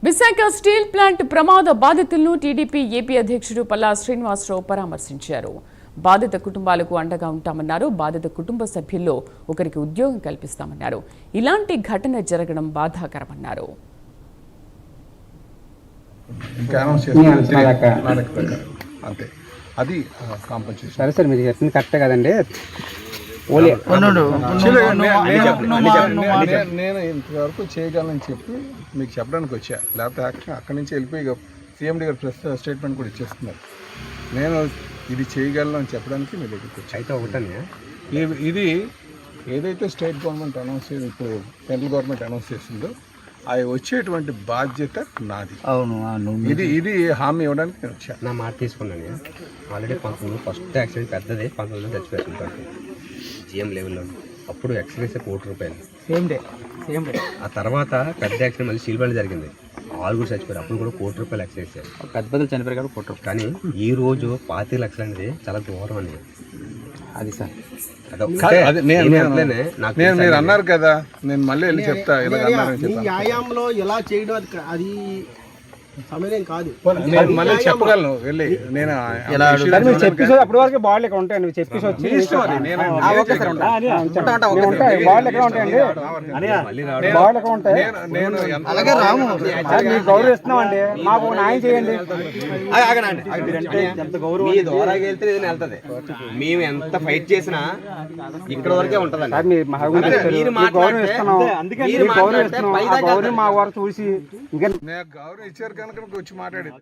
Visakha steel plant ప్రమాద బాధితులను TDP AP అధ్యక్షుడు పల్లా శ్రీనివాసరావు పరామర్శించారు. బాధిత కుటుంబాలకు అండగా ఉంటామన్నారు. బాధిత కుటుంబ సభ్యుల్లో ఒకరికి ఉద్యోగం కల్పిస్తామన్నారు. ఇలాంటి ఘటన జరగడం బాధాకరమన్నారు. నేను ఇంతవరకు చేయగలను చెప్పి మీకు చెప్పడానికి వచ్చా, లేకపోతే అక్కడి నుంచి వెళ్ళిపోయి సీఎండీ గారు ప్రెస్ స్టేట్మెంట్ కూడా ఇచ్చేస్తున్నారు. నేను ఇది చేయగలను అని చెప్పడానికి మీ దగ్గరికి వచ్చా. అయితే ఒకటనే ఇది ఏదైతే స్టేట్ గవర్నమెంట్ అనౌన్స్ చేసి ఇప్పుడు సెంట్రల్ గవర్నమెంట్ అనౌన్స్ చేసిందో అవి వచ్చేటువంటి బాధ్యత నాది. అవును, ఇది హామీ ఇవ్వడానికి నేను వచ్చా. నా మాట తీసుకున్నాను. ఆల్రెడీ 19 ఫస్ట్ యాక్సిడెంట్ పెద్దది 19 చచ్చిపోయారు జిఎం లెవెల్లో. అప్పుడు ఎక్స్రేస్ ₹1,00,00,000 సేమ్ డే. ఆ తర్వాత పెద్ద యాక్సిడెంట్ మళ్ళీ స్టీల్ ప్లాంట్ జరిగింది, 6 చచ్చిపోయారు. అప్పుడు కూడా ₹1,00,00,000 ఎక్స్రేస్ చేశారు. పెద్ద పెద్దలు చనిపోయారు కదా ₹1,00,000. కానీ ఈ రోజు 25 అనేది చాలా దూరం అండి. అది సార్ మీరు అన్నారు కదా, నేను మళ్ళీ వెళ్ళి చెప్తా ఇలా అన్నారని చెప్తా. వ్యాయామంలో ఎలా చేయడం అది సమయం కాదు. నేను మళ్ళీ చెప్పగలను వెళ్ళి. నేను చెప్పేసి అప్పటి వరకు బాడీలు ఇక్కడ ఉంటాయి. నువ్వు చెప్పేసి వచ్చి బాడీలు ఎక్కడ ఉంటాయండి? బాడీలు ఎక్కడ ఉంటాయి? అలాగే రాము మీకు గౌరవిస్తున్నాం అండి, మాకు న్యాయం చేయండి. మీ ద్వారా వెళ్తే ఏదైనా వెళ్తుంది. మేము ఎంత ఫైట్ చేసినా ఇక్కడ వరకే ఉంటదండి. గౌరవిస్తున్నాం, గౌరవిస్తున్నాం. మా వారు చూసి ఇంకా గౌరవం ఇచ్చారు కనుక వచ్చి మాట్లాడేది.